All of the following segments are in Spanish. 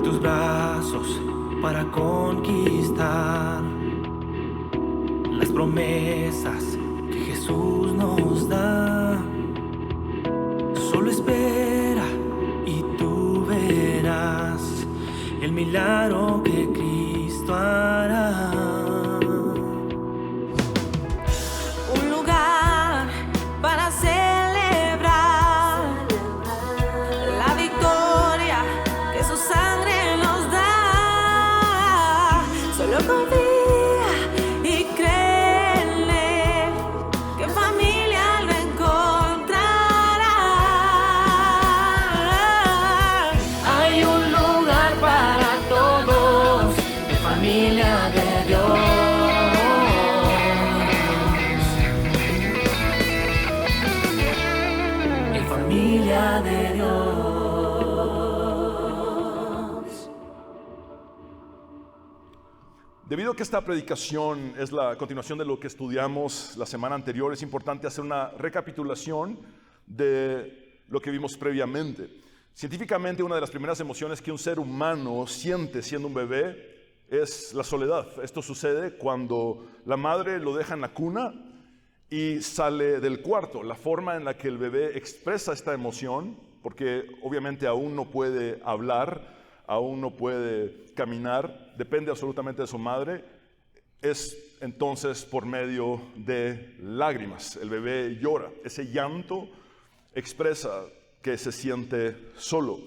tus brazos para conquistar las promesas que Jesús nos da. Solo espera y tú verás el milagro que Cristo hará. Un lugar para celebrar la victoria que su sangre nos da. Solo confía y cree en Él, que en familia lo encontrará. Hay un lugar para todos, en familia de Dios. Familia de Dios. Debido a que esta predicación es la continuación de lo que estudiamos la semana anterior, es importante hacer una recapitulación de lo que vimos previamente. Científicamente, una de las primeras emociones que un ser humano siente siendo un bebé es la soledad. Esto sucede cuando la madre lo deja en la cuna y sale del cuarto. La forma en la que el bebé expresa esta emoción, porque obviamente aún no puede hablar, aún no puede caminar, depende absolutamente de su madre, es entonces por medio de lágrimas. El bebé llora. Ese llanto expresa que se siente solo.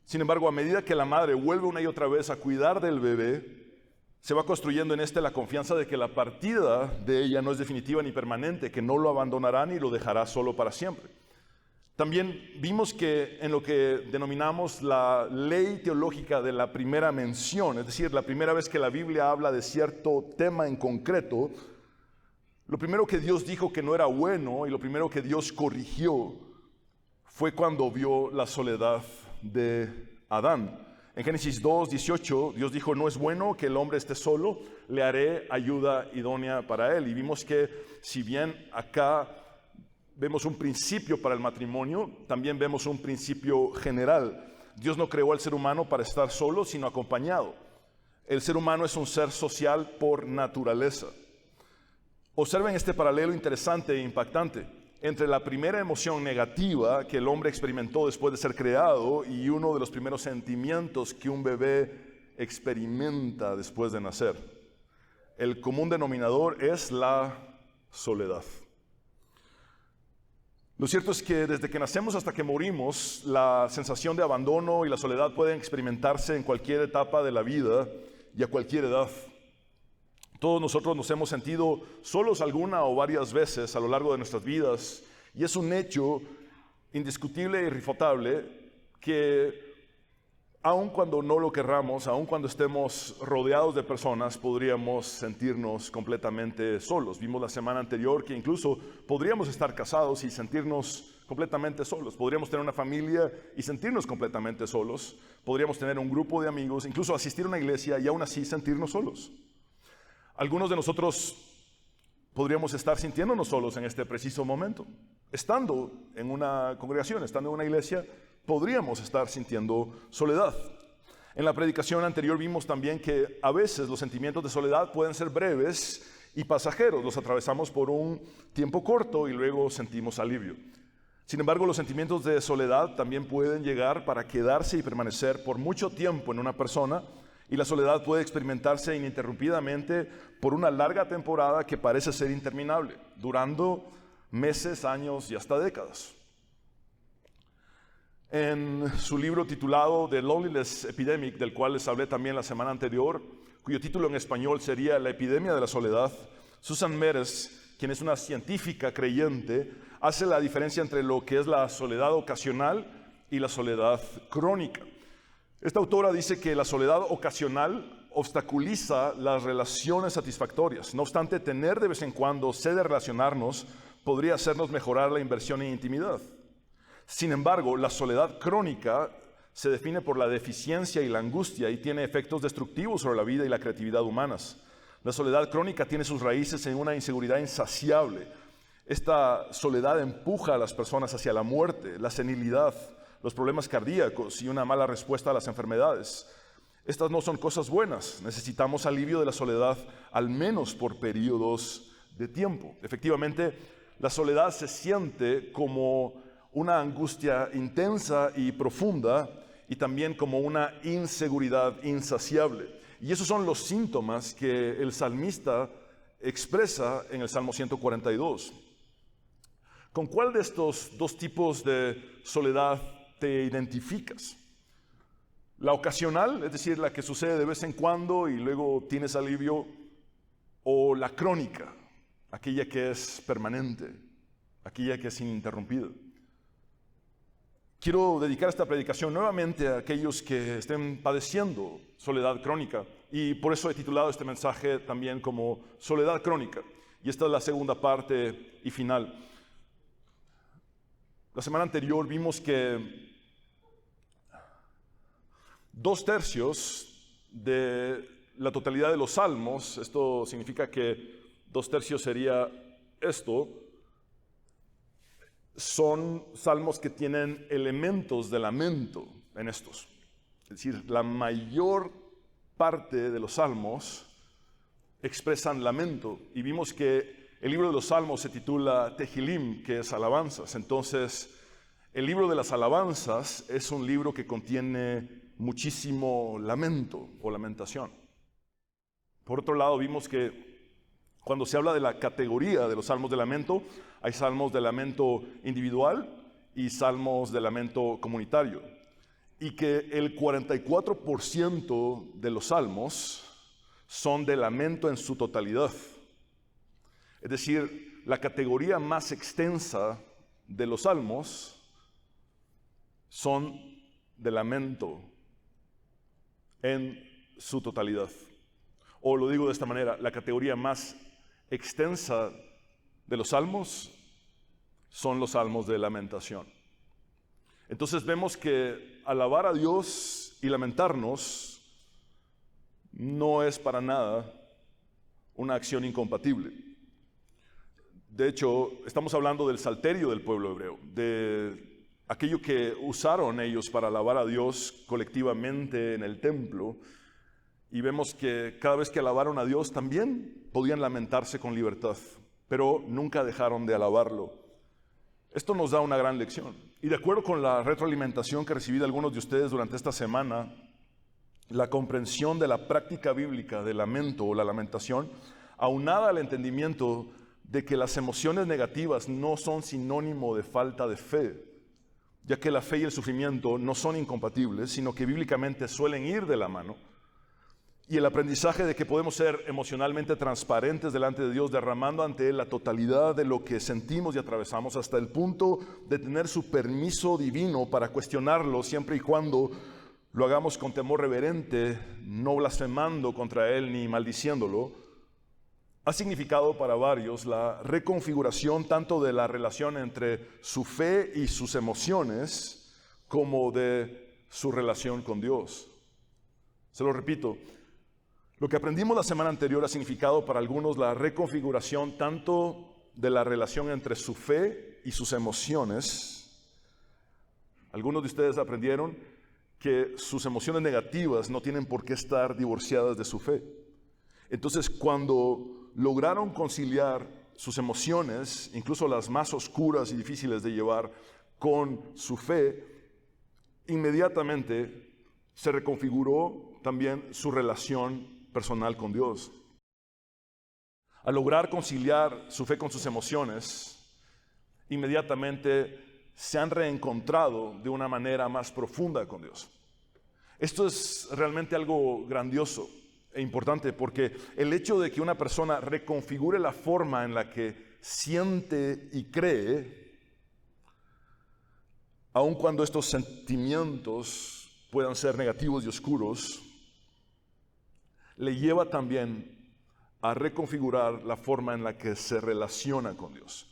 Sin embargo, a medida que la madre vuelve una y otra vez a cuidar del bebé, se va construyendo en la confianza de que la partida de ella no es definitiva ni permanente, que no lo abandonará ni lo dejará solo para siempre. También vimos que en lo que denominamos la ley teológica de la primera mención, es decir, la primera vez que la Biblia habla de cierto tema en concreto, lo primero que Dios dijo que no era bueno y lo primero que Dios corrigió fue cuando vio la soledad de Adán. En Génesis 2:18, Dios dijo: no es bueno que el hombre esté solo, le haré ayuda idónea para él. Y vimos que si bien acá vemos un principio para el matrimonio, también vemos un principio general. Dios no creó al ser humano para estar solo, sino acompañado. El ser humano es un ser social por naturaleza. Observen este paralelo interesante e impactante entre la primera emoción negativa que el hombre experimentó después de ser creado y uno de los primeros sentimientos que un bebé experimenta después de nacer. El común denominador es la soledad. Lo cierto es que desde que nacemos hasta que morimos, la sensación de abandono y la soledad pueden experimentarse en cualquier etapa de la vida y a cualquier edad. Todos nosotros nos hemos sentido solos alguna o varias veces a lo largo de nuestras vidas, y es un hecho indiscutible e irrefutable que aun cuando no lo querramos, aun cuando estemos rodeados de personas, podríamos sentirnos completamente solos. Vimos la semana anterior que incluso podríamos estar casados y sentirnos completamente solos. Podríamos tener una familia y sentirnos completamente solos. Podríamos tener un grupo de amigos, incluso asistir a una iglesia y aún así sentirnos solos. Algunos de nosotros podríamos estar sintiéndonos solos en este preciso momento. Estando en una congregación, estando en una iglesia, podríamos estar sintiendo soledad. En la predicación anterior vimos también que a veces los sentimientos de soledad pueden ser breves y pasajeros. Los atravesamos por un tiempo corto y luego sentimos alivio. Sin embargo, los sentimientos de soledad también pueden llegar para quedarse y permanecer por mucho tiempo en una persona. Y la soledad puede experimentarse ininterrumpidamente por una larga temporada que parece ser interminable, durando meses, años y hasta décadas. En su libro titulado The Loneliness Epidemic, del cual les hablé también la semana anterior, cuyo título en español sería La epidemia de la soledad, Susan Meres, quien es una científica creyente, hace la diferencia entre lo que es la soledad ocasional y la soledad crónica. Esta autora dice que la soledad ocasional obstaculiza las relaciones satisfactorias. No obstante, tener de vez en cuando sed de relacionarnos podría hacernos mejorar la inversión en intimidad. Sin embargo, la soledad crónica se define por la deficiencia y la angustia y tiene efectos destructivos sobre la vida y la creatividad humanas. La soledad crónica tiene sus raíces en una inseguridad insaciable. Esta soledad empuja a las personas hacia la muerte, la senilidad, los problemas cardíacos y una mala respuesta a las enfermedades. Estas no son cosas buenas. Necesitamos alivio de la soledad, al menos por periodos de tiempo. Efectivamente, la soledad se siente como una angustia intensa y profunda y también como una inseguridad insaciable. Y esos son los síntomas que el salmista expresa en el Salmo 142. ¿Con cuál de estos dos tipos de soledad te identificas? ¿La ocasional, es decir, la que sucede de vez en cuando y luego tienes alivio? ¿O la crónica, aquella que es permanente, aquella que es ininterrumpida? Quiero dedicar esta predicación nuevamente a aquellos que estén padeciendo soledad crónica, y por eso he titulado este mensaje también como Soledad Crónica, y esta es la segunda parte y final. La semana anterior vimos que 2/3 de la totalidad de los salmos, esto significa que 2/3 sería esto, son salmos que tienen elementos de lamento en estos. Es decir, la mayor parte de los salmos expresan lamento. Y vimos que el libro de los salmos se titula Tehilim, que es alabanzas. Entonces, el libro de las alabanzas es un libro que contiene muchísimo lamento o lamentación. Por otro lado, vimos que cuando se habla de la categoría de los salmos de lamento, hay salmos de lamento individual y salmos de lamento comunitario. Y que el 44% de los salmos son de lamento en su totalidad. Es decir, la categoría más extensa de los salmos son de lamento en su totalidad. O lo digo de esta manera, la categoría más extensa de los salmos son los salmos de lamentación. Entonces vemos que alabar a Dios y lamentarnos no es para nada una acción incompatible. De hecho, estamos hablando del salterio del pueblo hebreo, de aquello que usaron ellos para alabar a Dios colectivamente en el templo. Y vemos que cada vez que alabaron a Dios también podían lamentarse con libertad, pero nunca dejaron de alabarlo. Esto nos da una gran lección. Y de acuerdo con la retroalimentación que recibí de algunos de ustedes durante esta semana, la comprensión de la práctica bíblica del lamento o la lamentación, aunada al entendimiento de que las emociones negativas no son sinónimo de falta de fe, ya que la fe y el sufrimiento no son incompatibles, sino que bíblicamente suelen ir de la mano. Y el aprendizaje de que podemos ser emocionalmente transparentes delante de Dios, derramando ante Él la totalidad de lo que sentimos y atravesamos, hasta el punto de tener su permiso divino para cuestionarlo, siempre y cuando lo hagamos con temor reverente, no blasfemando contra Él ni maldiciéndolo, ha significado para varios la reconfiguración tanto de la relación entre su fe y sus emociones, como de su relación con Dios. Se lo repito. Lo que aprendimos la semana anterior ha significado para algunos la reconfiguración tanto de la relación entre su fe y sus emociones. Algunos de ustedes aprendieron que sus emociones negativas no tienen por qué estar divorciadas de su fe. Entonces, cuando lograron conciliar sus emociones, incluso las más oscuras y difíciles de llevar, con su fe, inmediatamente se reconfiguró también su relación personal con Dios. Al lograr conciliar su fe con sus emociones, inmediatamente se han reencontrado de una manera más profunda con Dios. Esto es realmente algo grandioso e importante, porque el hecho de que una persona reconfigure la forma en la que siente y cree, aun cuando estos sentimientos puedan ser negativos y oscuros, le lleva también a reconfigurar la forma en la que se relaciona con Dios.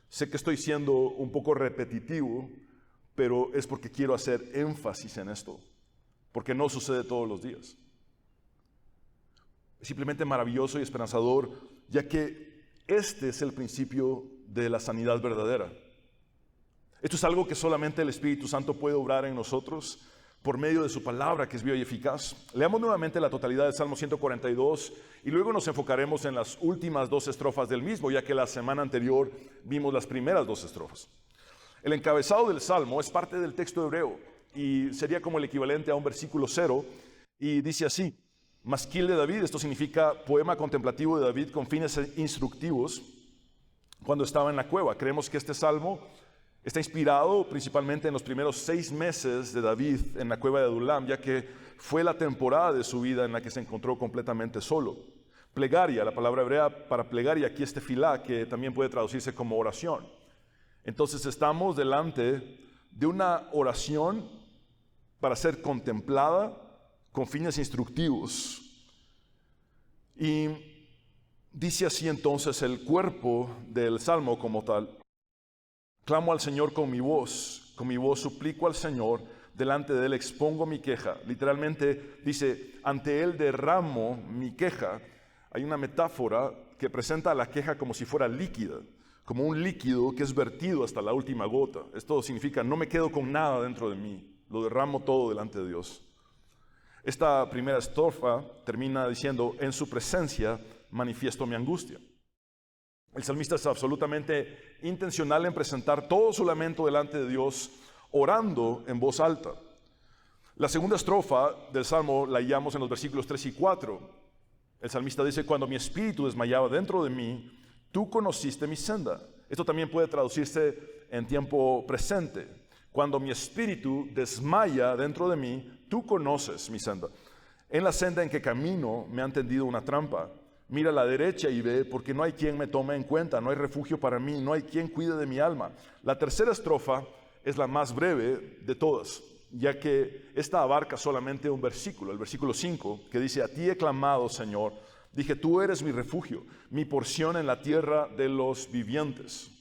Sé que estoy siendo un poco repetitivo, pero es porque quiero hacer énfasis en esto, porque no sucede todos los días. Es simplemente maravilloso y esperanzador, ya que este es el principio de la sanidad verdadera. Esto es algo que solamente el Espíritu Santo puede obrar en nosotros por medio de su palabra, que es viva y eficaz. Leamos nuevamente la totalidad del Salmo 142 y luego nos enfocaremos en las últimas 2 estrofas del mismo, ya que la semana anterior vimos las primeras 2 estrofas. El encabezado del Salmo es parte del texto hebreo y sería como el equivalente a un versículo 0 y dice así: Masquil de David. Esto significa poema contemplativo de David con fines instructivos cuando estaba en la cueva. Creemos que este salmo está inspirado principalmente en los primeros 6 meses de David en la cueva de Adulam, ya que fue la temporada de su vida en la que se encontró completamente solo. Plegaria, la palabra hebrea para plegaria aquí es tefilá, que también puede traducirse como oración. Entonces estamos delante de una oración para ser contemplada con fines instructivos. Y dice así entonces el cuerpo del salmo como tal: clamo al Señor con mi voz suplico al Señor, delante de Él expongo mi queja. Literalmente dice, ante Él derramo mi queja. Hay una metáfora que presenta a la queja como si fuera líquida, como un líquido que es vertido hasta la última gota. Esto significa, no me quedo con nada dentro de mí, lo derramo todo delante de Dios. Esta primera estrofa termina diciendo, en su presencia manifiesto mi angustia. El salmista es absolutamente intencional en presentar todo su lamento delante de Dios, orando en voz alta. La segunda estrofa del Salmo la hallamos en los versículos 3 y 4. El salmista dice, cuando mi espíritu desmayaba dentro de mí, tú conociste mi senda. Esto también puede traducirse en tiempo presente. Cuando mi espíritu desmaya dentro de mí, tú conoces mi senda. En la senda en que camino me han tendido una trampa. Mira a la derecha y ve, porque no hay quien me tome en cuenta, no hay refugio para mí, no hay quien cuide de mi alma. La tercera estrofa es la más breve de todas, ya que esta abarca solamente un versículo, el versículo 5, que dice, a ti he clamado, Señor. Dije, tú eres mi refugio, mi porción en la tierra de los vivientes.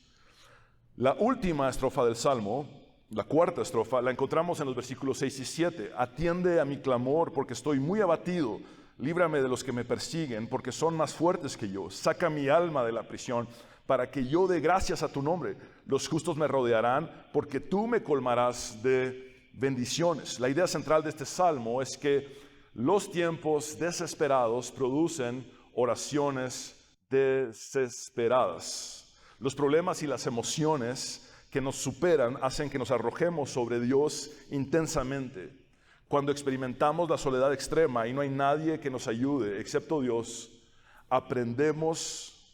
La última estrofa del Salmo, la cuarta estrofa, la encontramos en los versículos 6 y 7. Atiende a mi clamor, porque estoy muy abatido. Líbrame de los que me persiguen, porque son más fuertes que yo. Saca mi alma de la prisión, para que yo dé gracias a tu nombre. Los justos me rodearán, porque tú me colmarás de bendiciones. La idea central de este salmo es que los tiempos desesperados producen oraciones desesperadas. Los problemas y las emociones que nos superan hacen que nos arrojemos sobre Dios intensamente. Cuando experimentamos la soledad extrema y no hay nadie que nos ayude excepto Dios, aprendemos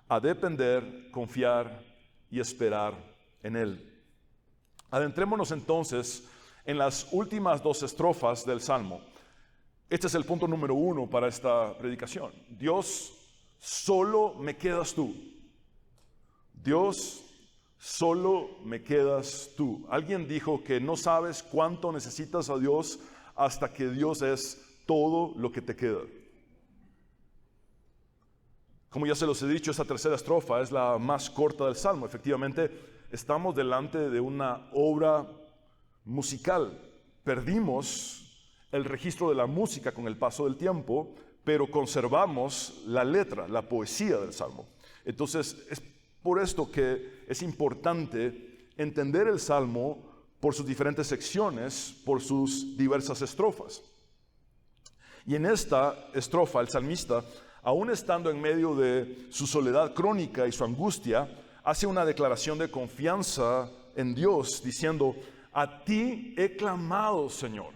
a depender, confiar y esperar en Él. Adentrémonos entonces en las últimas 2 estrofas del Salmo. Este es el punto número 1 para esta predicación. Dios, solo me quedas tú. Dios, solo me quedas tú. Alguien dijo que no sabes cuánto necesitas a Dios hasta que Dios es todo lo que te queda. Como ya se los he dicho, esta tercera estrofa es la más corta del Salmo. Efectivamente, estamos delante de una obra musical. Perdimos el registro de la música con el paso del tiempo, pero conservamos la letra, la poesía del Salmo. Entonces, es por esto que es importante entender el Salmo por sus diferentes secciones, por sus diversas estrofas. Y en esta estrofa, el salmista, aún estando en medio de su soledad crónica y su angustia, hace una declaración de confianza en Dios, diciendo, a ti he clamado, Señor.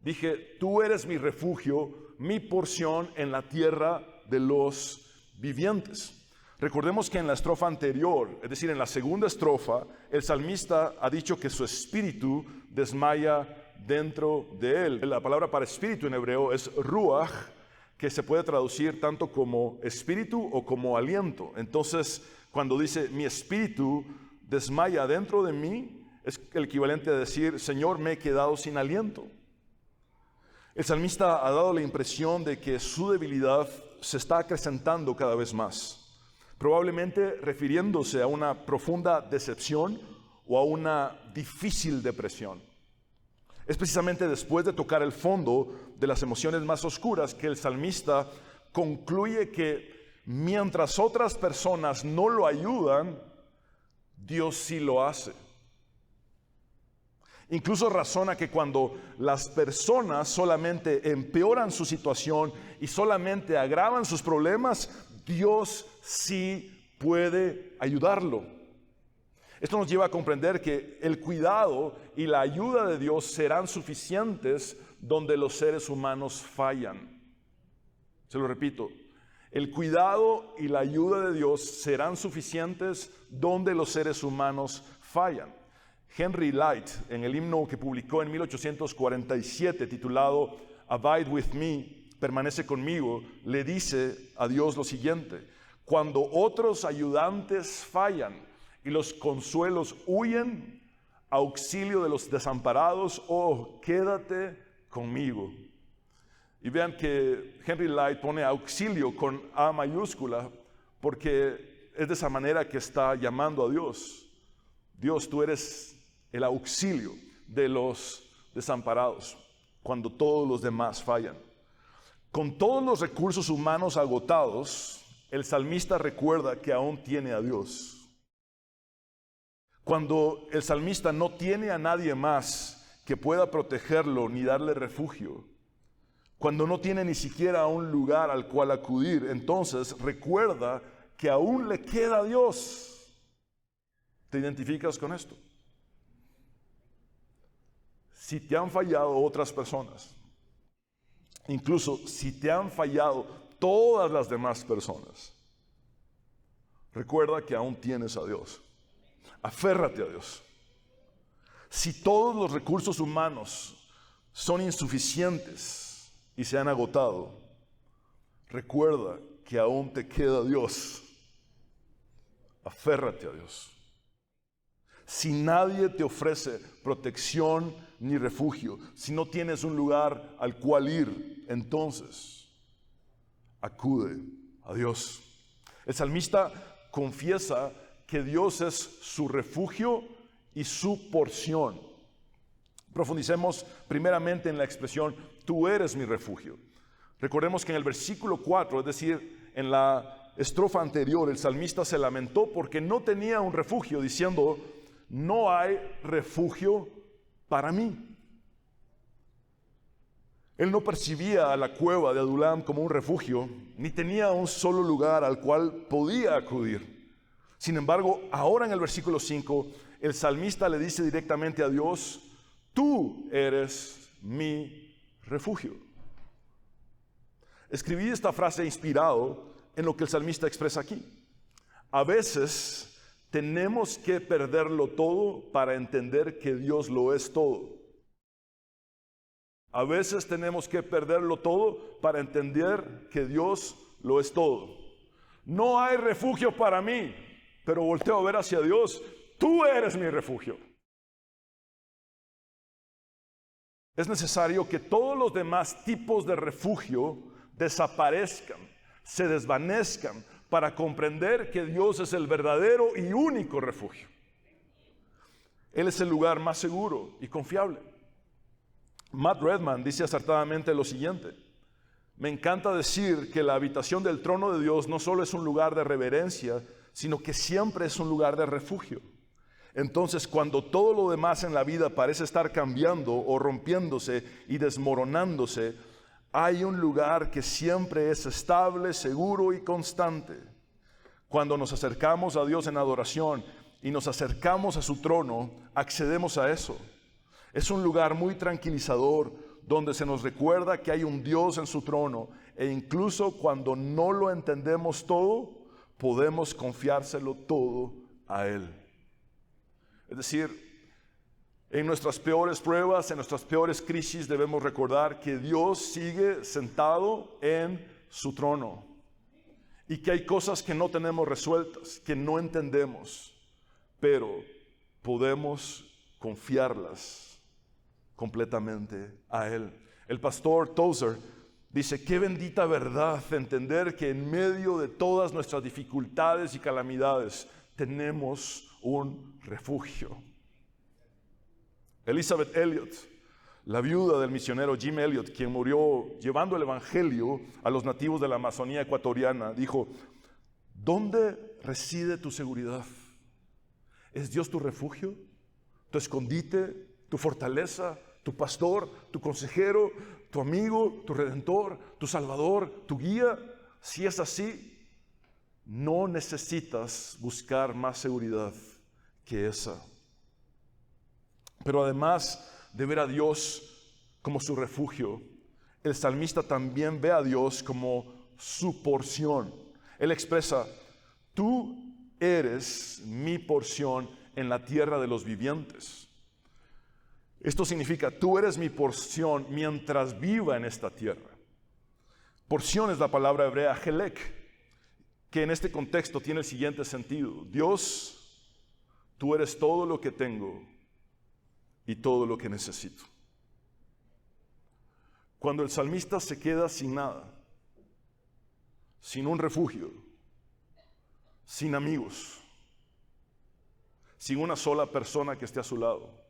Dije, tú eres mi refugio, mi porción en la tierra de los vivientes. Recordemos que en la estrofa anterior, es decir, en la segunda estrofa, el salmista ha dicho que su espíritu desmaya dentro de él. La palabra para espíritu en hebreo es ruach, que se puede traducir tanto como espíritu o como aliento. Entonces, cuando dice mi espíritu desmaya dentro de mí, es el equivalente a decir, Señor, me he quedado sin aliento. El salmista ha dado la impresión de que su debilidad se está acrecentando cada vez más, probablemente refiriéndose a una profunda decepción o a una difícil depresión. Es precisamente después de tocar el fondo de las emociones más oscuras que el salmista concluye que mientras otras personas no lo ayudan, Dios sí lo hace. Incluso razona que cuando las personas solamente empeoran su situación y solamente agravan sus problemas, Dios sí puede ayudarlo. Esto nos lleva a comprender que el cuidado y la ayuda de Dios serán suficientes donde los seres humanos fallan. Se lo repito, el cuidado y la ayuda de Dios serán suficientes donde los seres humanos fallan. Henry Light, en el himno que publicó en 1847 titulado Abide with me, permanece conmigo, le dice a Dios lo siguiente: cuando otros ayudantes fallan y los consuelos huyen, auxilio de los desamparados, oh, quédate conmigo. Y vean que Henry Light pone auxilio con A mayúscula porque es de esa manera que está llamando a Dios. Dios, tú eres el auxilio de los desamparados cuando todos los demás fallan. Con todos los recursos humanos agotados, el salmista recuerda que aún tiene a Dios. Cuando el salmista no tiene a nadie más que pueda protegerlo ni darle refugio, cuando no tiene ni siquiera un lugar al cual acudir, entonces recuerda que aún le queda a Dios. ¿Te identificas con esto? Si te han fallado otras personas, incluso si te han fallado todas las demás personas, recuerda que aún tienes a Dios. Aférrate a Dios. Si todos los recursos humanos son insuficientes y se han agotado, recuerda que aún te queda Dios. Aférrate a Dios. Si nadie te ofrece protección ni refugio, si no tienes un lugar al cual ir, entonces acude a Dios. El salmista confiesa que Dios es su refugio y su porción. Profundicemos primeramente en la expresión tú eres mi refugio. Recordemos que en el versículo 4, es decir, en la estrofa anterior, el salmista se lamentó porque no tenía un refugio, diciendo: no hay refugio para mí. Él no percibía a la cueva de Adulam como un refugio, ni tenía un solo lugar al cual podía acudir. Sin embargo, ahora en el versículo 5, el salmista le dice directamente a Dios: tú eres mi refugio. Escribí esta frase inspirado en lo que el salmista expresa aquí. A veces tenemos que perderlo todo para entender que Dios lo es todo. A veces tenemos que perderlo todo para entender que Dios lo es todo. No hay refugio para mí, pero volteo a ver hacia Dios. Tú eres mi refugio. Es necesario que todos los demás tipos de refugio desaparezcan, se desvanezcan, para comprender que Dios es el verdadero y único refugio. Él es el lugar más seguro y confiable. Matt Redman dice acertadamente lo siguiente: me encanta decir que la habitación del trono de Dios no solo es un lugar de reverencia, sino que siempre es un lugar de refugio. Entonces, cuando todo lo demás en la vida parece estar cambiando o rompiéndose y desmoronándose, hay un lugar que siempre es estable, seguro y constante. Cuando nos acercamos a Dios en adoración y nos acercamos a su trono, accedemos a eso. Es un lugar muy tranquilizador donde se nos recuerda que hay un Dios en su trono, e incluso cuando no lo entendemos todo, podemos confiárselo todo a Él. Es decir, en nuestras peores pruebas, en nuestras peores crisis, debemos recordar que Dios sigue sentado en su trono y que hay cosas que no tenemos resueltas, que no entendemos, pero podemos confiarlas completamente a Él. El pastor Tozer dice: qué bendita verdad entender que en medio de todas nuestras dificultades y calamidades tenemos un refugio. Elizabeth Elliot, la viuda del misionero Jim Elliot, quien murió llevando el evangelio a los nativos de la Amazonía ecuatoriana, dijo: ¿dónde reside tu seguridad? ¿Es Dios tu refugio, tu escondite tu fortaleza, tu pastor, tu consejero, tu amigo, tu redentor, tu salvador, tu guía. Si es así, no necesitas buscar más seguridad que esa. Pero además de ver a Dios como su refugio, el salmista también ve a Dios como su porción. Él expresa: tú eres mi porción en la tierra de los vivientes. Esto significa, tú eres mi porción mientras viva en esta tierra. Porción es la palabra hebrea helek, que en este contexto tiene el siguiente sentido: Dios, tú eres todo lo que tengo y todo lo que necesito. Cuando el salmista se queda sin nada, sin un refugio, sin amigos, sin una sola persona que esté a su lado,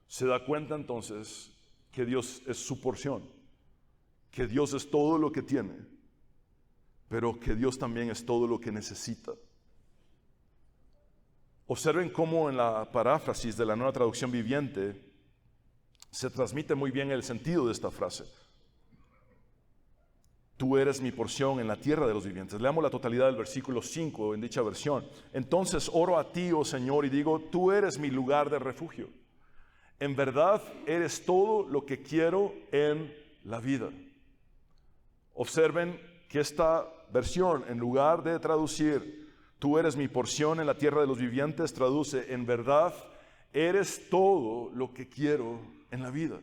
se da cuenta entonces que Dios es su porción, que Dios es todo lo que tiene, pero que Dios también es todo lo que necesita. Observen cómo en la paráfrasis de la Nueva Traducción Viviente se transmite muy bien el sentido de esta frase. Tú eres mi porción en la tierra de los vivientes. Leamos la totalidad del versículo 5 en dicha versión. Entonces oro a ti, oh Señor, y digo, tú eres mi lugar de refugio. En verdad eres todo lo que quiero en la vida. Observen que esta versión, en lugar de traducir tú eres mi porción en la tierra de los vivientes, traduce: en verdad eres todo lo que quiero en la vida.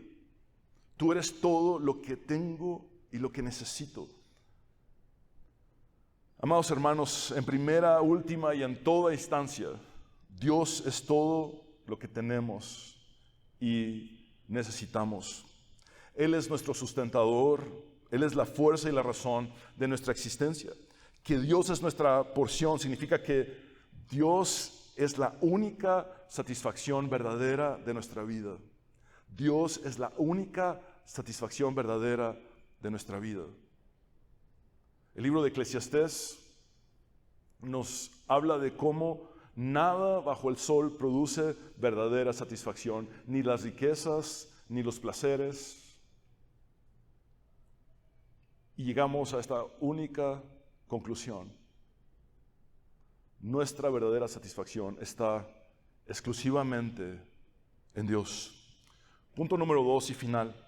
Tú eres todo lo que tengo y lo que necesito. Amados hermanos, en primera, última y en toda instancia, Dios es todo lo que tenemos y necesitamos. Él es nuestro sustentador, Él es la fuerza y la razón de nuestra existencia. Que Dios es nuestra porción significa que Dios es la única satisfacción verdadera de nuestra vida. Dios es la única satisfacción verdadera de nuestra vida. El libro de Eclesiastés nos habla de cómo nada bajo el sol produce verdadera satisfacción, ni las riquezas, ni los placeres. Y llegamos a esta única conclusión: nuestra verdadera satisfacción está exclusivamente en Dios. Punto número 2 y final.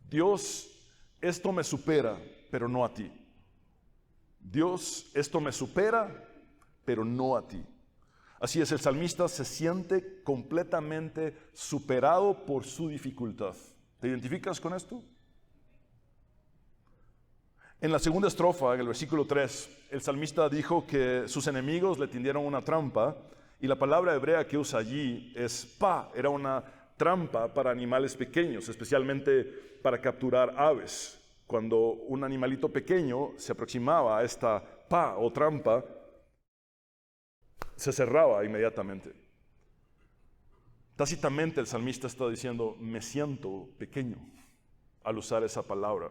Dios, esto me supera, pero no a ti. Dios, esto me supera, pero no a ti. Así es, el salmista se siente completamente superado por su dificultad. ¿Te identificas con esto? En la segunda estrofa, en el versículo 3, el salmista dijo que sus enemigos le tendieron una trampa, y la palabra hebrea que usa allí es pa, era una trampa para animales pequeños, especialmente para capturar aves. Cuando un animalito pequeño se aproximaba a esta pa o trampa, se cerraba inmediatamente. Tácitamente el salmista está diciendo: me siento pequeño, al usar esa palabra,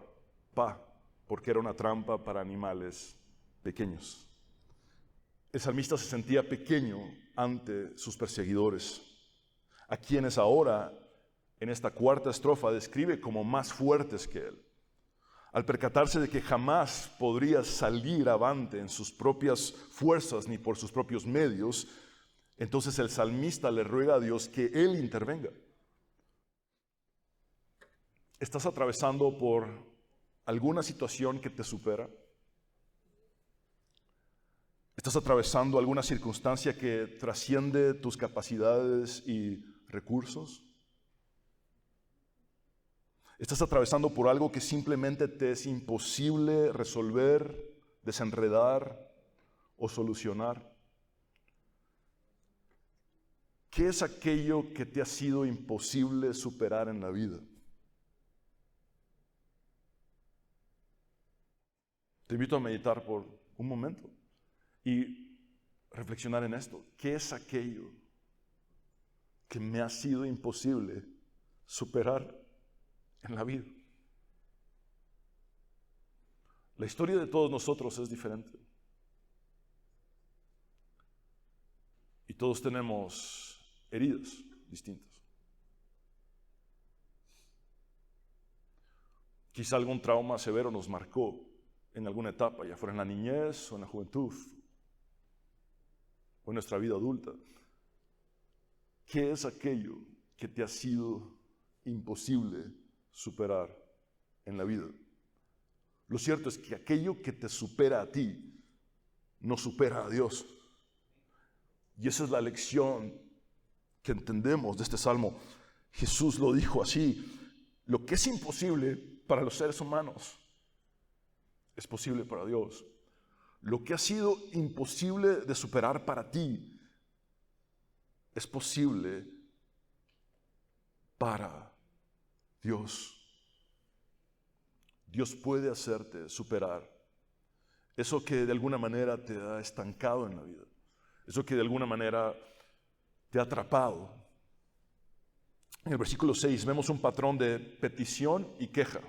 pa, porque era una trampa para animales pequeños. El salmista se sentía pequeño ante sus perseguidores, a quienes ahora, en esta cuarta estrofa, describe como más fuertes que él. Al percatarse de que jamás podría salir avante en sus propias fuerzas ni por sus propios medios, entonces el salmista le ruega a Dios que Él intervenga. ¿Estás atravesando por alguna situación que te supera? ¿Estás atravesando alguna circunstancia que trasciende tus capacidades y recursos? ¿Estás atravesando por algo que simplemente te es imposible resolver, desenredar o solucionar? ¿Qué es aquello que te ha sido imposible superar en la vida? Te invito a meditar por un momento y reflexionar en esto. ¿Qué es aquello que me ha sido imposible superar en la vida? La historia de todos nosotros es diferente. Y todos tenemos heridas distintas. Quizá algún trauma severo nos marcó en alguna etapa, ya fuera en la niñez o en la juventud o en nuestra vida adulta. ¿Qué es aquello que te ha sido imposible superar en la vida? Lo cierto es que aquello que te supera a ti no supera a Dios. Y esa es la lección que entendemos de este salmo. Jesús lo dijo así: lo que es imposible para los seres humanos es posible para Dios. Lo que ha sido imposible de superar para ti es posible para Dios. Dios puede hacerte superar eso que de alguna manera te ha estancado en la vida, eso que de alguna manera te ha atrapado. En el versículo 6 vemos un patrón de petición y queja.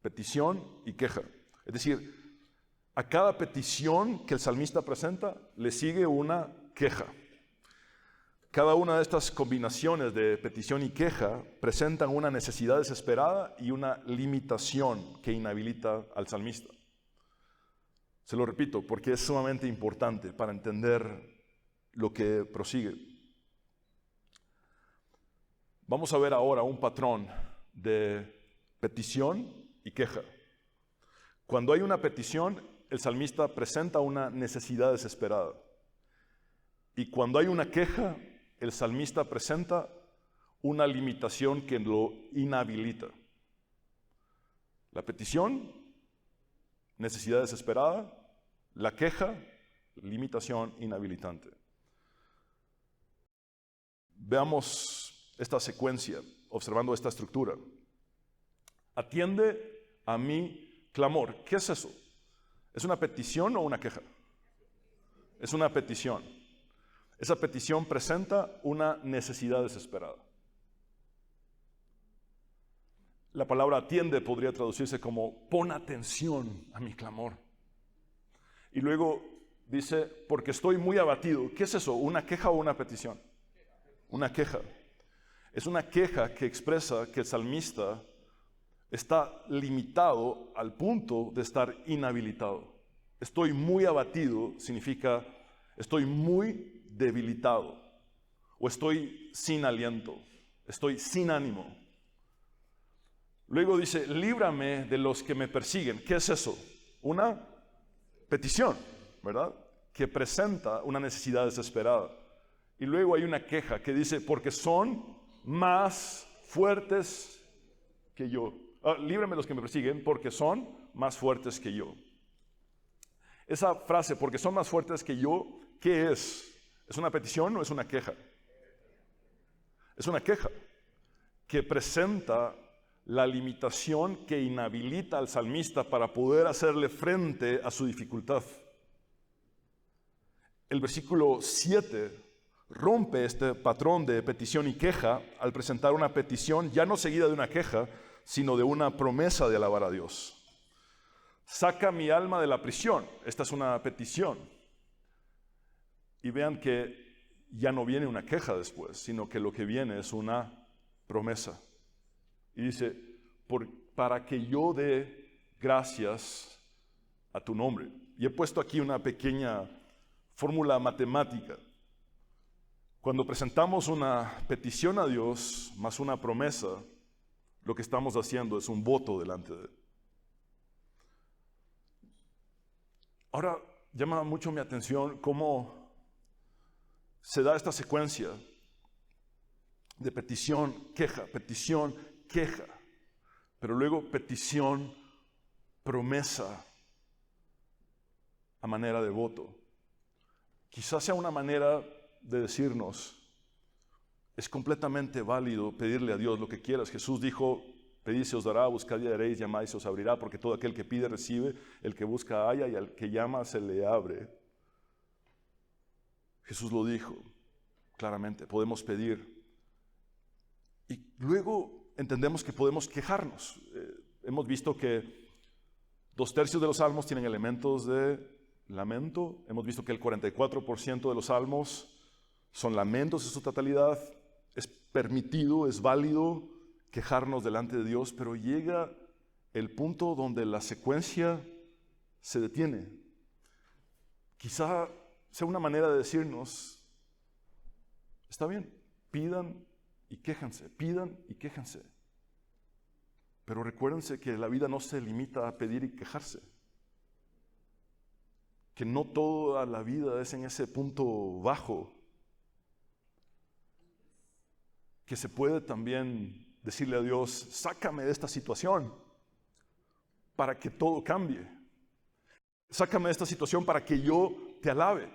Petición y queja. Es decir, a cada petición que el salmista presenta le sigue una queja. Cada una de estas combinaciones de petición y queja presentan una necesidad desesperada y una limitación que inhabilita al salmista. Se lo repito porque es sumamente importante para entender lo que prosigue. Vamos a ver ahora un patrón de petición y queja. Cuando hay una petición, el salmista presenta una necesidad desesperada. Y cuando hay una queja, el salmista presenta una limitación que lo inhabilita. La petición, necesidad desesperada; la queja, limitación inhabilitante. Veamos esta secuencia, observando esta estructura. Atiende a mi clamor. ¿Qué es eso? ¿Es una petición o una queja? Es una petición. Esa petición presenta una necesidad desesperada. La palabra atiende podría traducirse como pon atención a mi clamor. Y luego dice, porque estoy muy abatido. ¿Qué es eso? ¿Una queja o una petición? Una queja. Es una queja que expresa que el salmista está limitado al punto de estar inhabilitado. Estoy muy abatido significa estoy muy debilitado o estoy sin aliento, estoy sin ánimo. Luego dice, líbrame de los que me persiguen. ¿Qué es eso? Una petición, ¿verdad? Que presenta una necesidad desesperada. Y luego hay una queja que dice, porque son más fuertes que yo. Líbrame de los que me persiguen, porque son más fuertes que yo. Esa frase, porque son más fuertes que yo, ¿qué es? ¿Es una petición o es una queja? Es una queja que presenta la limitación que inhabilita al salmista para poder hacerle frente a su dificultad. El versículo 7 rompe este patrón de petición y queja al presentar una petición ya no seguida de una queja, sino de una promesa de alabar a Dios. Saca mi alma de la prisión. Esta es una petición. Y vean que ya no viene una queja después, sino que lo que viene es una promesa. Y dice, para que yo dé gracias a tu nombre. Y he puesto aquí una pequeña fórmula matemática. Cuando presentamos una petición a Dios más una promesa, lo que estamos haciendo es un voto delante de Él. Ahora llama mucho mi atención cómo se da esta secuencia de petición, queja, pero luego petición, promesa a manera de voto. Quizás sea una manera de decirnos, es completamente válido pedirle a Dios lo que quieras. Jesús dijo, pedid se os dará, buscad y hallaréis, llamad y se os abrirá, porque todo aquel que pide recibe, el que busca halla y al que llama se le abre. Jesús lo dijo claramente, podemos pedir. Y luego entendemos que podemos quejarnos. Hemos visto que 2/3 de los salmos tienen elementos de lamento. Hemos visto que el 44% de los salmos son lamentos en su totalidad. Es permitido, es válido quejarnos delante de Dios, pero llega el punto donde la secuencia se detiene. Quizá sea una manera de decirnos, está bien, pidan y quéjense, pidan y quéjense. Pero recuérdense que la vida no se limita a pedir y quejarse. Que no toda la vida es en ese punto bajo. Que se puede también decirle a Dios, sácame de esta situación para que todo cambie. Sácame de esta situación para que yo te alabe.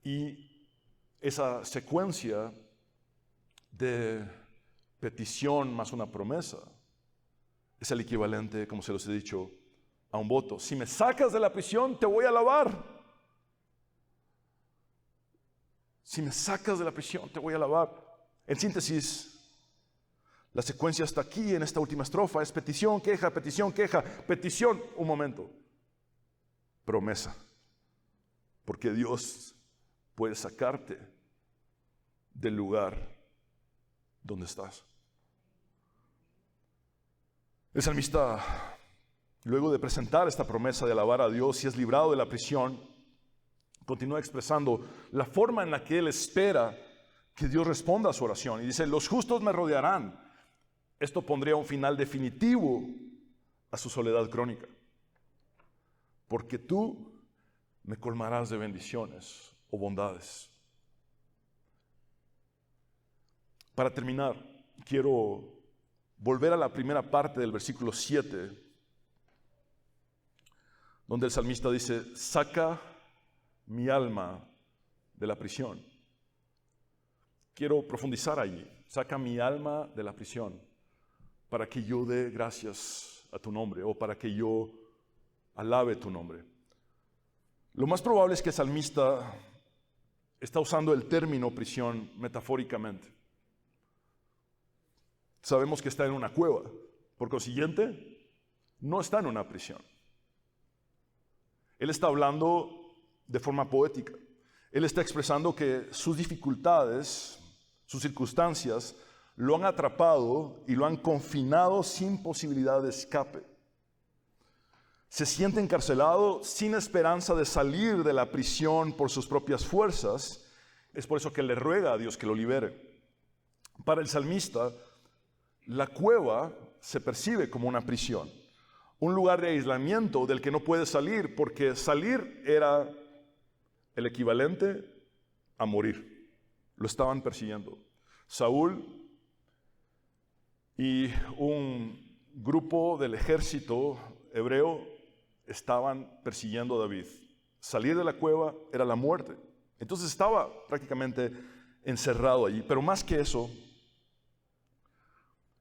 Y esa secuencia de petición más una promesa es el equivalente, como se los he dicho, a un voto. Si me sacas de la prisión, te voy a alabar. Si me sacas de la prisión, te voy a alabar. En síntesis, la secuencia está aquí en esta última estrofa. Es petición, queja, petición. Un momento. Promesa. Porque Dios puede sacarte del lugar donde estás. El salmista, luego de presentar esta promesa de alabar a Dios y es librado de la prisión, continúa expresando la forma en la que él espera que Dios responda a su oración. Y dice, los justos me rodearán. Esto pondría un final definitivo a su soledad crónica. Porque tú me colmarás de bendiciones o bondades. Para terminar, quiero volver a la primera parte del versículo 7, donde el salmista dice, saca mi alma de la prisión. Quiero profundizar allí. Saca mi alma de la prisión para que yo dé gracias a tu nombre o para que yo alabe tu nombre. Lo más probable es que el salmista está usando el término prisión metafóricamente. Sabemos que está en una cueva, por consiguiente, no está en una prisión. Él está hablando de forma poética. Él está expresando que sus dificultades, sus circunstancias, lo han atrapado y lo han confinado sin posibilidad de escape. Se siente encarcelado sin esperanza de salir de la prisión por sus propias fuerzas. Es por eso que le ruega a Dios que lo libere. Para el salmista, la cueva se percibe como una prisión, un lugar de aislamiento del que no puede salir, porque salir era el equivalente a morir. Lo estaban persiguiendo. Saúl y un grupo del ejército hebreo estaban persiguiendo a David. Salir de la cueva era la muerte. Entonces estaba prácticamente encerrado allí. Pero más que eso,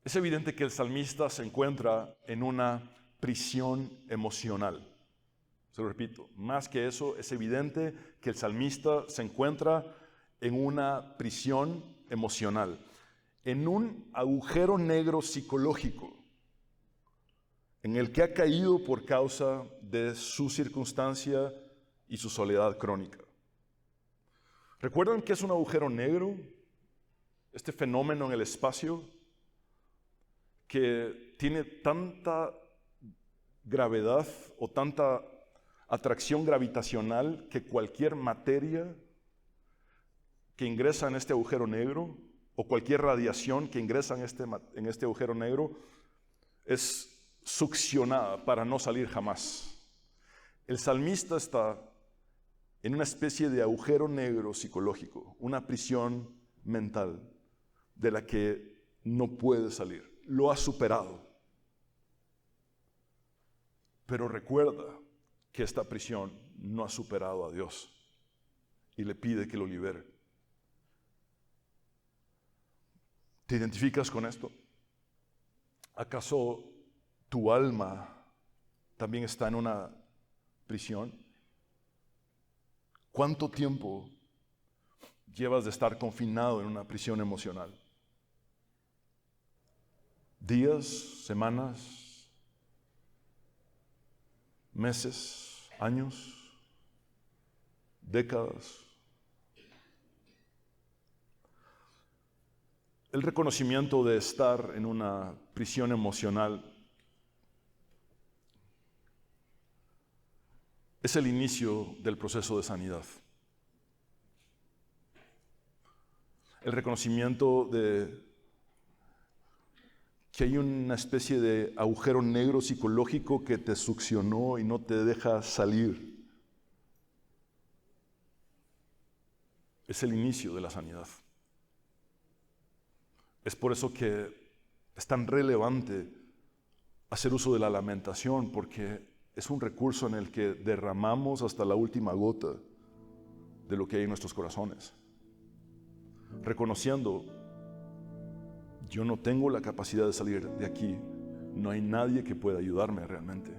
es evidente que el salmista se encuentra en una prisión emocional. Se lo repito, más que eso, es evidente que el salmista se encuentra en una prisión emocional, en un agujero negro psicológico, en el que ha caído por causa de su circunstancia y su soledad crónica. ¿Recuerdan qué es un agujero negro? Este fenómeno en el espacio que tiene tanta gravedad o tanta atracción gravitacional que cualquier materia que ingresa en este agujero negro o cualquier radiación que ingresa en este agujero negro es succionada para no salir jamás. El salmista está en una especie de agujero negro psicológico, una prisión mental de la que no puede salir. Lo ha superado. Pero recuerda que esta prisión no ha superado a Dios y le pide que lo libere. ¿Te identificas con esto? ¿Acaso tu alma también está en una prisión? ¿Cuánto tiempo llevas de estar confinado en una prisión emocional? ¿Días, semanas, meses, años, décadas? El reconocimiento de estar en una prisión emocional es el inicio del proceso de sanidad. El reconocimiento de que hay una especie de agujero negro psicológico que te succionó y no te deja salir. Es el inicio de la sanidad. Es por eso que es tan relevante hacer uso de la lamentación, porque es un recurso en el que derramamos hasta la última gota de lo que hay en nuestros corazones. Reconociendo, yo no tengo la capacidad de salir de aquí, no hay nadie que pueda ayudarme realmente.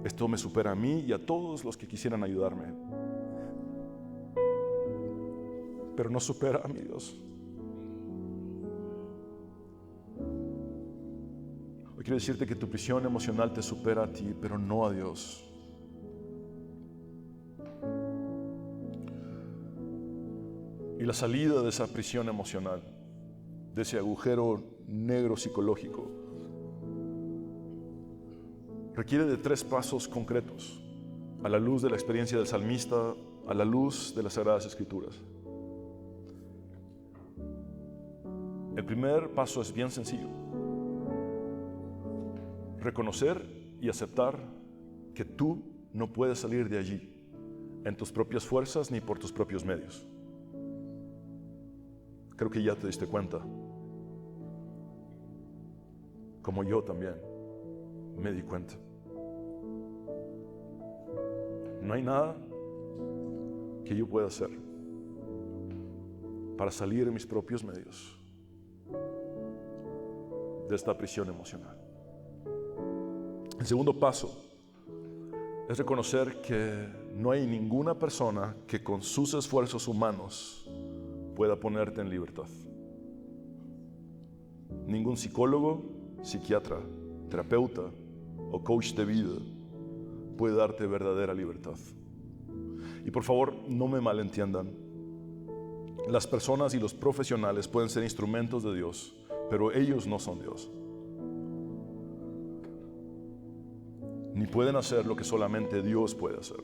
Esto me supera a mí y a todos los que quisieran ayudarme, pero no supera a mi Dios. Hoy quiero decirte que tu prisión emocional te supera a ti, pero no a Dios. Y la salida de esa prisión emocional, de ese agujero negro psicológico, requiere de 3 pasos concretos, a la luz de la experiencia del salmista, a la luz de las Sagradas Escrituras. El primer paso es bien sencillo: reconocer y aceptar que tú no puedes salir de allí en tus propias fuerzas ni por tus propios medios. Creo que ya te diste cuenta, como yo también me di cuenta. No hay nada que yo pueda hacer para salir en mis propios medios de esta prisión emocional. El segundo paso es reconocer que no hay ninguna persona que con sus esfuerzos humanos pueda ponerte en libertad. Ningún psicólogo, psiquiatra, terapeuta o coach de vida puede darte verdadera libertad. Y por favor, no me malentiendan. Las personas y los profesionales pueden ser instrumentos de Dios, pero ellos no son Dios. Ni pueden hacer lo que solamente Dios puede hacer.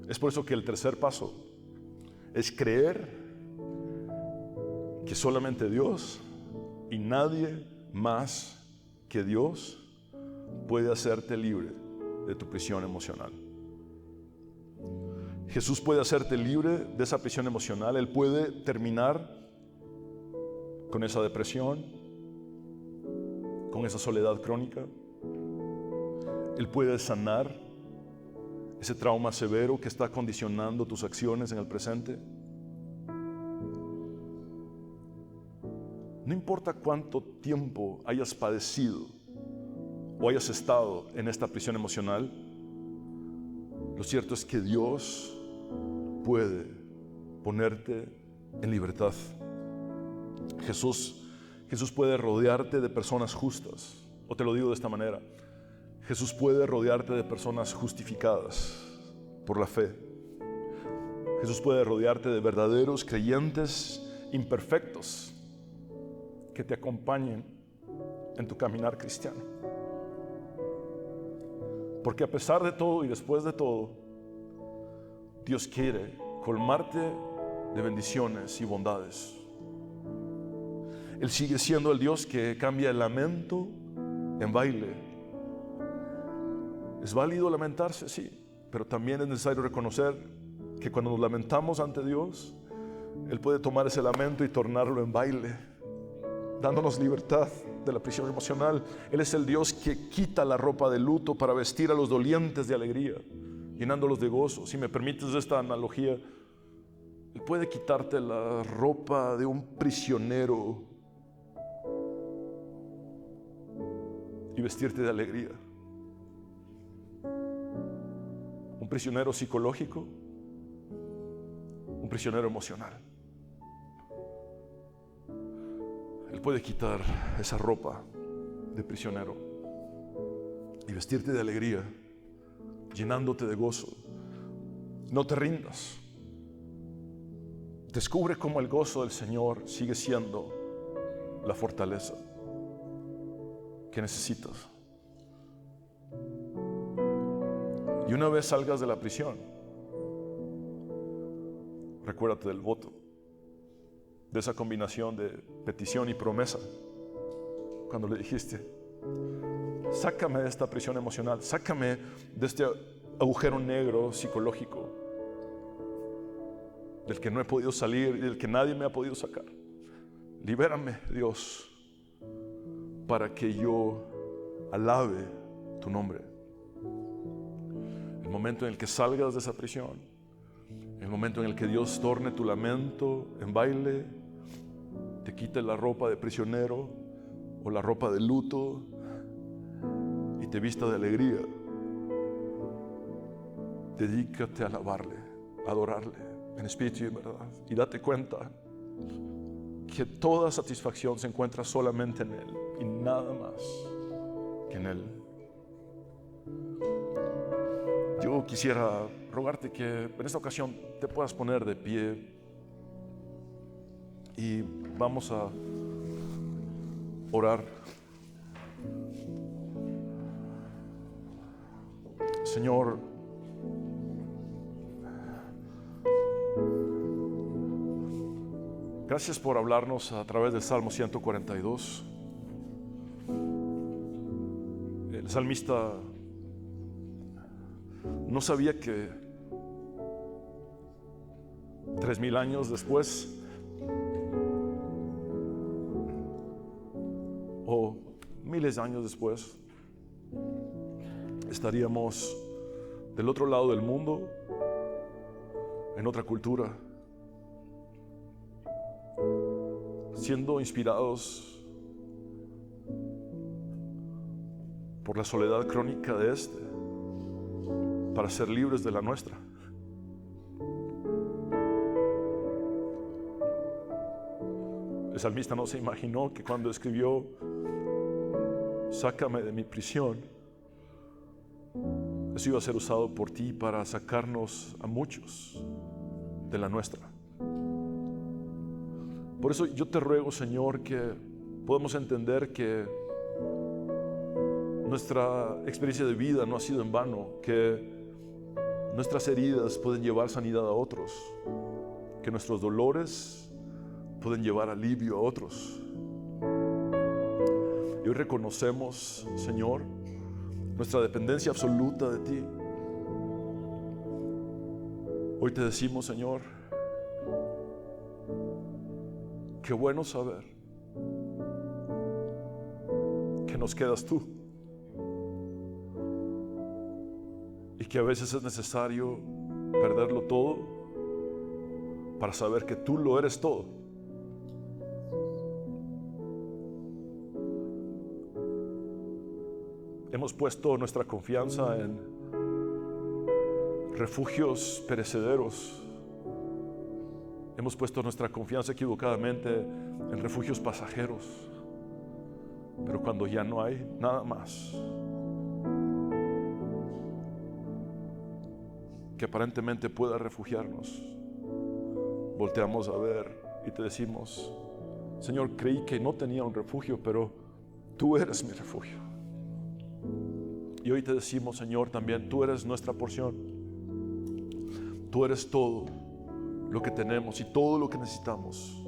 Es por eso que el tercer paso es creer que solamente Dios y nadie más que Dios puede hacerte libre de tu prisión emocional. Jesús puede hacerte libre de esa prisión emocional. Él puede terminar con esa depresión, con esa soledad crónica. Él puede sanar ese trauma severo que está condicionando tus acciones en el presente. No importa cuánto tiempo hayas padecido o hayas estado en esta prisión emocional, lo cierto es que Dios puede ponerte en libertad. Jesús puede rodearte de personas justas, o te lo digo de esta manera: Jesús puede rodearte de personas justificadas por la fe. Jesús puede rodearte de verdaderos creyentes imperfectos que te acompañen en tu caminar cristiano. Porque a pesar de todo y después de todo, Dios quiere colmarte de bendiciones y bondades. Él sigue siendo el Dios que cambia el lamento en baile. Es válido lamentarse, sí, pero también es necesario reconocer que cuando nos lamentamos ante Dios, Él puede tomar ese lamento y tornarlo en baile, dándonos libertad de la prisión emocional. Él es el Dios que quita la ropa de luto para vestir a los dolientes de alegría, llenándolos de gozo. Si me permites esta analogía, Él puede quitarte la ropa de un prisionero y vestirte de alegría. Un prisionero psicológico, un prisionero emocional. Él puede quitar esa ropa de prisionero y vestirte de alegría, llenándote de gozo. No te rindas. Descubre cómo el gozo del Señor sigue siendo la fortaleza que necesitas. Y una vez salgas de la prisión, recuérdate del voto, de esa combinación de petición y promesa. Cuando le dijiste: sácame de esta prisión emocional, sácame de este agujero negro psicológico del que no he podido salir y del que nadie me ha podido sacar. Libérame, Dios, para que yo alabe tu nombre. El momento en el que salgas de esa prisión, el momento en el que Dios torne tu lamento en baile, te quite la ropa de prisionero o la ropa de luto y te vista de alegría, dedícate a alabarle, a adorarle en espíritu y en verdad, y date cuenta que toda satisfacción se encuentra solamente en Él y nada más que en Él. Yo quisiera rogarte que en esta ocasión te puedas poner de pie y vamos a orar. Señor, gracias por hablarnos a través del Salmo 142. El salmista no sabía que 3000 años después o miles de años después estaríamos del otro lado del mundo, en otra cultura, siendo inspirados por la soledad crónica de este, para ser libres de la nuestra. El salmista no se imaginó que cuando escribió sácame de mi prisión, eso iba a ser usado por ti para sacarnos a muchos de la nuestra. Por eso yo te ruego, Señor, que podamos entender que nuestra experiencia de vida no ha sido en vano, que nuestras heridas pueden llevar sanidad a otros, que nuestros dolores pueden llevar alivio a otros. Y hoy reconocemos, Señor, nuestra dependencia absoluta de ti. Hoy te decimos, Señor, qué bueno saber que nos quedas tú y que a veces es necesario perderlo todo para saber que tú lo eres todo. Hemos puesto nuestra confianza en refugios perecederos. Hemos puesto nuestra confianza equivocadamente en refugios pasajeros. Pero cuando ya no hay nada más que aparentemente pueda refugiarnos, volteamos a ver y te decimos: Señor, creí que no tenía un refugio, pero tú eres mi refugio. Y hoy te decimos, Señor, también tú eres nuestra porción. Tú eres todo lo que tenemos y todo lo que necesitamos.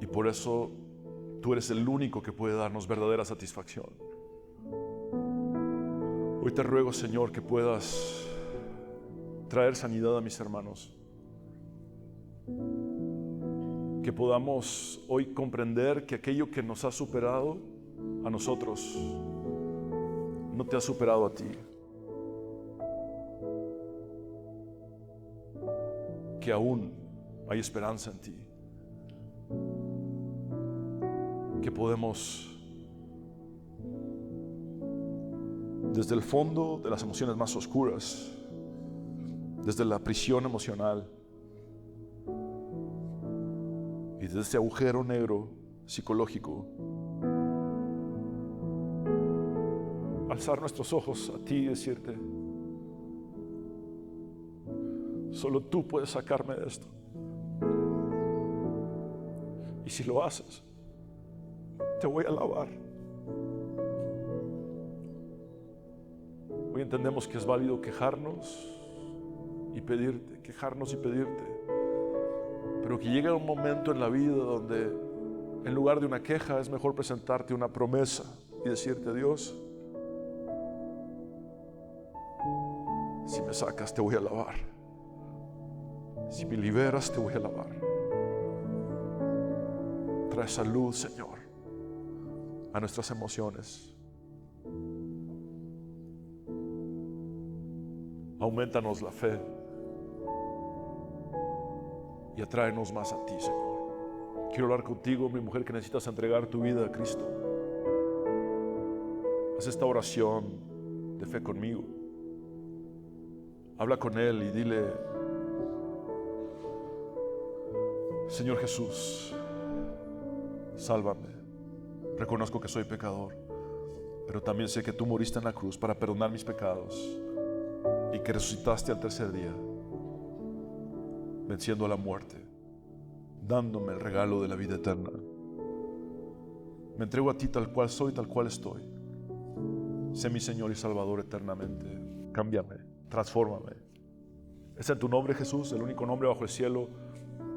Y por eso tú eres el único que puede darnos verdadera satisfacción. Hoy te ruego, Señor, que puedas traer sanidad a mis hermanos. Que podamos hoy comprender que aquello que nos ha superado a nosotros no te ha superado a ti. Que aún hay esperanza en ti. Que podemos, desde el fondo de las emociones más oscuras, desde la prisión emocional y desde ese agujero negro psicológico, alzar nuestros ojos a ti y decirte: solo tú puedes sacarme de esto. Y si lo haces, te voy a alabar. Hoy entendemos que es válido quejarnos y pedirte, pero que llega un momento en la vida donde en lugar de una queja es mejor presentarte una promesa y decirte: Dios, si me sacas te voy a alabar, si me liberas te voy a alabar. Trae salud, Señor, a nuestras emociones. Aumentanos la fe y atráenos más a ti, Señor. Quiero hablar contigo, mi mujer, que necesitas entregar tu vida a Cristo. Haz esta oración de fe conmigo. Habla con Él y dile: Señor Jesús, sálvame. Reconozco que soy pecador, pero también sé que tú moriste en la cruz para perdonar mis pecados y que resucitaste al tercer día, venciendo a la muerte, dándome el regalo de la vida eterna. Me entrego a ti tal cual soy, tal cual estoy. Sé mi Señor y Salvador eternamente. Cámbiame, transfórmame. Es en tu nombre, Jesús, el único nombre bajo el cielo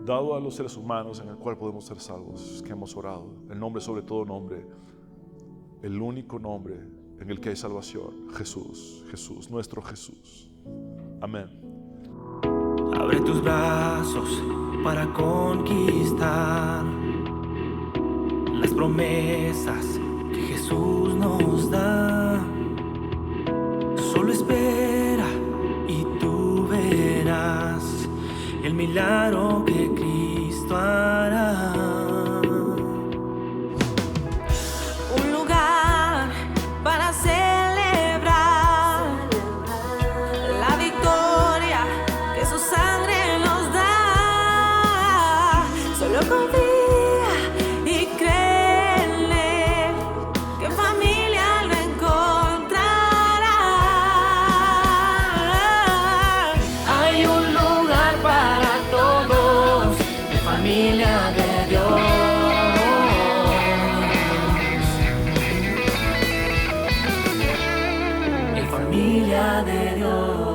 dado a los seres humanos en el cual podemos ser salvos, que hemos orado. El nombre sobre todo nombre, el único nombre en el que hay salvación. Jesús, Jesús, nuestro Jesús. Amén. Abre tus brazos para conquistar las promesas que Jesús nos da. Solo espera y tú verás el milagro que Cristo hará. Un lugar para celebrar la victoria que su sangre nos da. Solo confía y créele que en familia lo encontrará. Hay un lugar para todos, en familia de Dios. En familia de Dios.